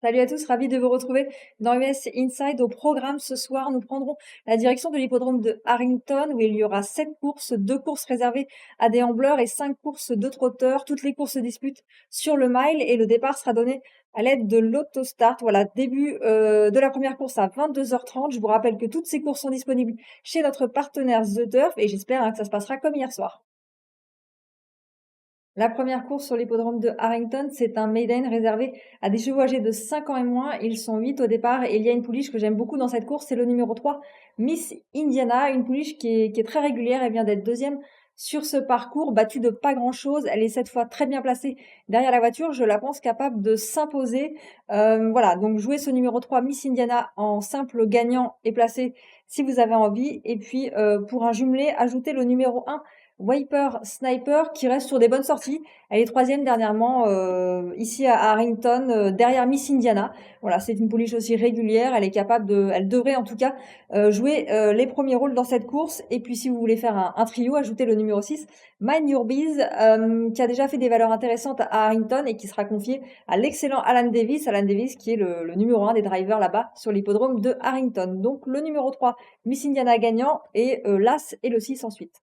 Salut à tous, ravi de vous retrouver dans US Inside. Au programme ce soir, nous prendrons la direction de l'hippodrome de Harrington où il y aura 7 courses, 2 courses réservées à des ambleurs et 5 courses de trotteurs. Toutes les courses se disputent sur le mile et le départ sera donné à l'aide de l'autostart. Voilà, début de la première course à 22h30. Je vous rappelle que toutes ces courses sont disponibles chez notre partenaire The Turf et j'espère que ça se passera comme hier soir. La première course sur l'hippodrome de Harrington, c'est un maiden réservé à des chevaux âgés de 5 ans et moins. Ils sont 8 au départ et il y a une pouliche que j'aime beaucoup dans cette course, c'est le numéro 3, Miss Indiana, une pouliche qui est très régulière. Elle vient d'être deuxième sur ce parcours, battue de pas grand-chose. Elle est cette fois très bien placée derrière la voiture. Je la pense capable de s'imposer. Voilà, donc jouez ce numéro 3, Miss Indiana, en simple gagnant et placé si vous avez envie. Et puis, pour un jumelé, ajoutez le numéro 1, Wiper Sniper, qui reste sur des bonnes sorties. Elle est troisième dernièrement ici à Harrington, derrière Miss Indiana. Voilà, c'est une pouliche aussi régulière. Elle est capable elle devrait en tout cas jouer les premiers rôles dans cette course. Et puis si vous voulez faire un trio, ajoutez le numéro 6, Mind Your Bees, qui a déjà fait des valeurs intéressantes à Harrington et qui sera confié à l'excellent Alan Davis. Alan Davis qui est le numéro 1 des drivers là-bas sur l'hippodrome de Harrington. Donc le numéro 3, Miss Indiana gagnant et l'As et le 6 ensuite.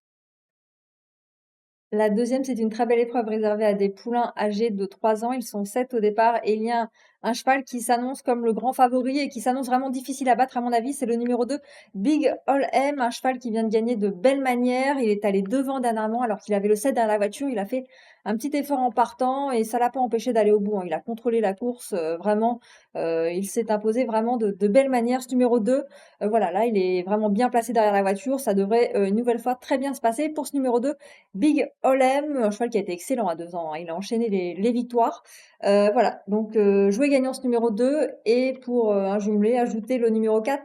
La deuxième, c'est une très belle épreuve réservée à des poulains âgés de 3 ans. Ils sont 7 au départ et il y a un cheval qui s'annonce comme le grand favori et qui s'annonce vraiment difficile à battre à mon avis. C'est le numéro 2, Big All M, un cheval qui vient de gagner de belle manière. Il est allé devant dernièrement alors qu'il avait le 7 derrière la voiture. Il a fait un petit effort en partant et ça l'a pas empêché d'aller au bout, hein. Il a contrôlé la course vraiment. Il s'est imposé vraiment de belle manière. Ce numéro 2, voilà, là, il est vraiment bien placé derrière la voiture. Ça devrait une nouvelle fois très bien se passer pour ce numéro 2. Big Olem, un cheval qui a été excellent à 2 ans, hein. Il a enchaîné les victoires. Voilà, donc jouer gagnant ce numéro 2 et pour un jumelé, ajouter le numéro 4.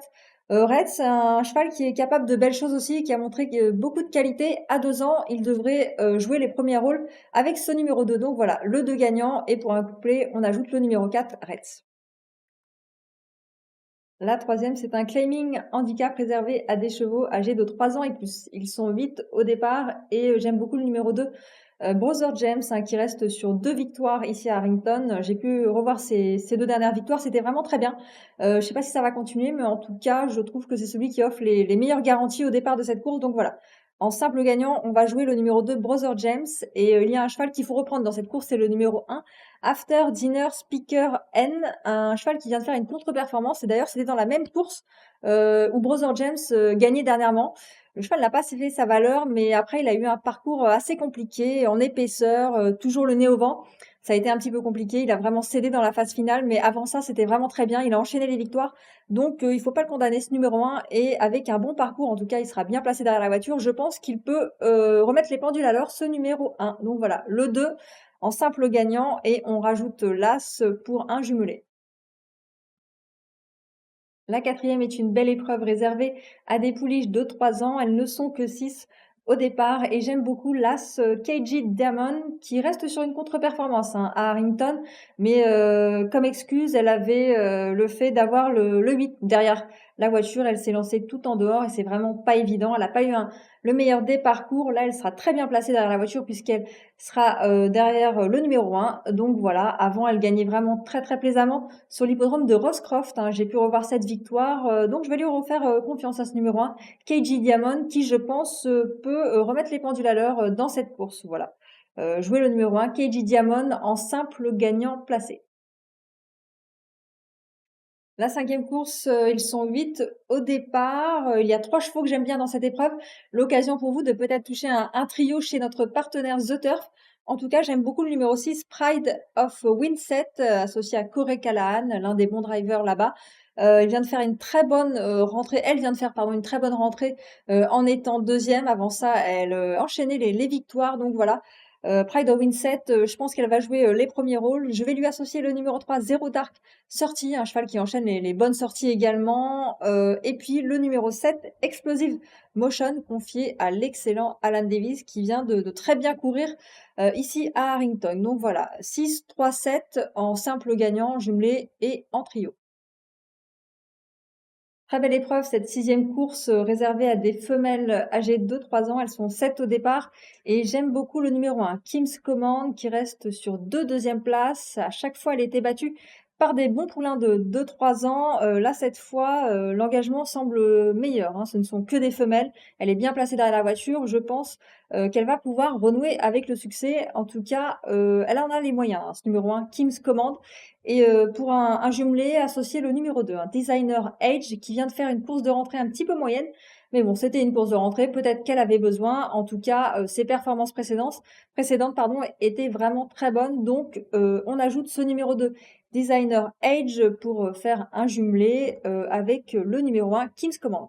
Red, c'est un cheval qui est capable de belles choses aussi, qui a montré beaucoup de qualité. À 2 ans, il devrait jouer les premiers rôles avec ce numéro 2. Donc voilà, le 2 gagnant et pour un couplet, on ajoute le numéro 4, Reds. La troisième, c'est un claiming handicap réservé à des chevaux âgés de 3 ans et plus. Ils sont 8 au départ et j'aime beaucoup le numéro 2, Brother James, hein, qui reste sur 2 victoires ici à Harrington. J'ai pu revoir ces 2 dernières victoires, c'était vraiment très bien. Je sais pas si ça va continuer, mais en tout cas, je trouve que c'est celui qui offre les meilleures garanties au départ de cette course. Donc voilà, en simple gagnant, on va jouer le numéro 2, Brother James. Et il y a un cheval qu'il faut reprendre dans cette course, c'est le numéro 1, After Dinner Speaker N, un cheval qui vient de faire une contre-performance. Et d'ailleurs, c'était dans la même course où Brother James gagnait dernièrement. Le cheval n'a pas fait sa valeur, mais après, il a eu un parcours assez compliqué, en épaisseur, toujours le nez au vent. Ça a été un petit peu compliqué. Il a vraiment cédé dans la phase finale, mais avant ça, c'était vraiment très bien. Il a enchaîné les victoires. Donc, il faut pas le condamner, ce numéro 1. Et avec un bon parcours, en tout cas, il sera bien placé derrière la voiture. Je pense qu'il peut remettre les pendules à l'heure, ce numéro 1. Donc voilà, le 2 en simple gagnant et on rajoute l'As pour un jumelé. La quatrième est une belle épreuve réservée à des pouliches de 3 ans. Elles ne sont que 6 au départ et j'aime beaucoup l'As KG Diamond qui reste sur une contre-performance, hein, à Harrington. Mais comme excuse, elle avait le fait d'avoir le 8 derrière la voiture. Elle s'est lancée tout en dehors et c'est vraiment pas évident. Elle n'a pas eu le meilleur des parcours. Là, elle sera très bien placée derrière la voiture puisqu'elle sera derrière le numéro 1. Donc voilà, avant, elle gagnait vraiment très très plaisamment sur l'hippodrome de Roscroft, hein. J'ai pu revoir cette victoire, donc je vais lui refaire confiance à ce numéro 1, KG Diamond, qui je pense peut remettre les pendules à l'heure dans cette course. Voilà. Jouer le numéro 1, KG Diamond, en simple gagnant placé. La cinquième course, ils sont 8 au départ. Il y a 3 chevaux que j'aime bien dans cette épreuve. L'occasion pour vous de peut-être toucher un trio chez notre partenaire The Turf. En tout cas, j'aime beaucoup le numéro 6, Pride of Winset, associé à Corey Callahan, l'un des bons drivers là-bas. Il vient de faire une très bonne rentrée. Elle vient de faire, pardon, une très bonne rentrée en étant deuxième. Avant ça, elle enchaînait les victoires. Donc voilà, Pride of Winset, je pense qu'elle va jouer les premiers rôles. Je vais lui associer le numéro 3, Zero Dark Sortie, un cheval qui enchaîne les bonnes sorties également. Et puis le numéro 7, Explosive Motion, confié à l'excellent Alan Davis, qui vient de très bien courir ici à Harrington. Donc voilà, 6, 3, 7 en simple gagnant, jumelé et en trio. Très belle épreuve, cette sixième course réservée à des femelles âgées de 3 ans. Elles sont 7 au départ et j'aime beaucoup le numéro 1, Kim's Command, qui reste sur 2 deuxièmes places. À chaque fois, elle était battue par des bons poulains de 2-3 ans. Là, cette fois, l'engagement semble meilleur, hein. Ce ne sont que des femelles. Elle est bien placée derrière la voiture. Je pense, qu'elle va pouvoir renouer avec le succès. En tout cas, elle en a les moyens, hein, ce numéro 1, Kim's Command. Et pour un jumelé, associer le numéro 2, un Designer Age, qui vient de faire une course de rentrée un petit peu moyenne. Mais bon, c'était une course de rentrée, peut-être qu'elle avait besoin. En tout cas, ses performances précédentes, pardon, étaient vraiment très bonnes. Donc, on ajoute ce numéro 2, Designer Age, pour faire un jumelé avec le numéro 1, Kim's Command.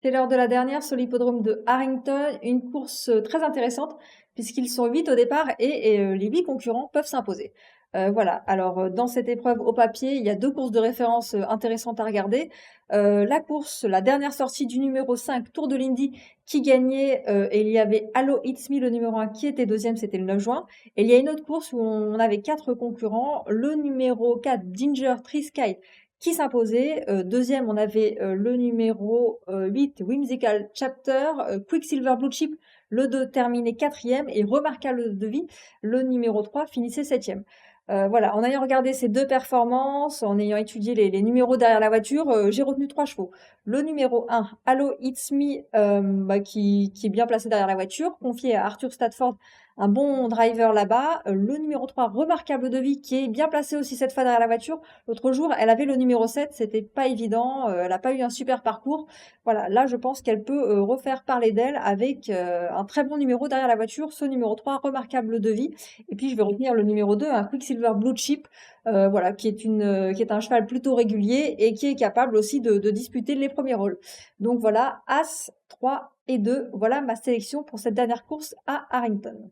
C'est l'heure de la dernière sur l'hippodrome de Harrington, une course très intéressante puisqu'ils sont 8 au départ et les 8 concurrents peuvent s'imposer. Voilà, alors dans cette épreuve au papier, il y a 2 courses de référence intéressantes à regarder. La dernière sortie du numéro 5, Tour de l'Indy, qui gagnait, et il y avait Allo It's Me, le numéro 1, qui était deuxième, c'était le 9 juin. Et il y a une autre course où on avait 4 concurrents, le numéro 4, Ginger Tree Sky, qui s'imposait. Deuxième, on avait le numéro 8, Whimsical Chapter, Quicksilver Blue Chip, le 2 terminait quatrième et Remarquable de Vie, le numéro 3 finissait septième. Voilà, en ayant regardé ces 2 performances, en ayant étudié les numéros derrière la voiture, j'ai retenu 3 chevaux. Le numéro 1, Allo It's Me, qui est bien placé derrière la voiture, confié à Arthur Stafford, un bon driver là-bas. Le numéro 3, Remarquable de Vie, qui est bien placé aussi cette fois derrière la voiture. L'autre jour, elle avait le numéro 7, c'était pas évident, elle a pas eu un super parcours. Voilà, là je pense qu'elle peut refaire parler d'elle avec un très bon numéro derrière la voiture, ce numéro 3, Remarquable de Vie. Et puis je vais retenir le numéro 2, un Quicksilver Blue Chip, voilà, qui est un cheval plutôt régulier et qui est capable aussi de disputer les premiers rôles. Donc voilà, As, 3 et 2, voilà ma sélection pour cette dernière course à Harrington.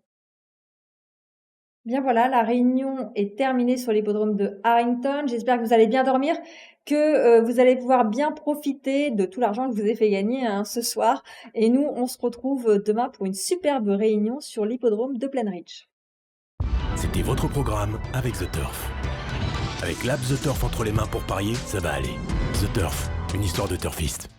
Bien voilà, la réunion est terminée sur l'hippodrome de Harrington. J'espère que vous allez bien dormir, que vous allez pouvoir bien profiter de tout l'argent que je vous ai fait gagner, hein, ce soir. Et nous, on se retrouve demain pour une superbe réunion sur l'hippodrome de Plainridge. C'était votre programme avec The Turf. Avec l'app The Turf entre les mains pour parier, ça va aller. The Turf, une histoire de turfiste.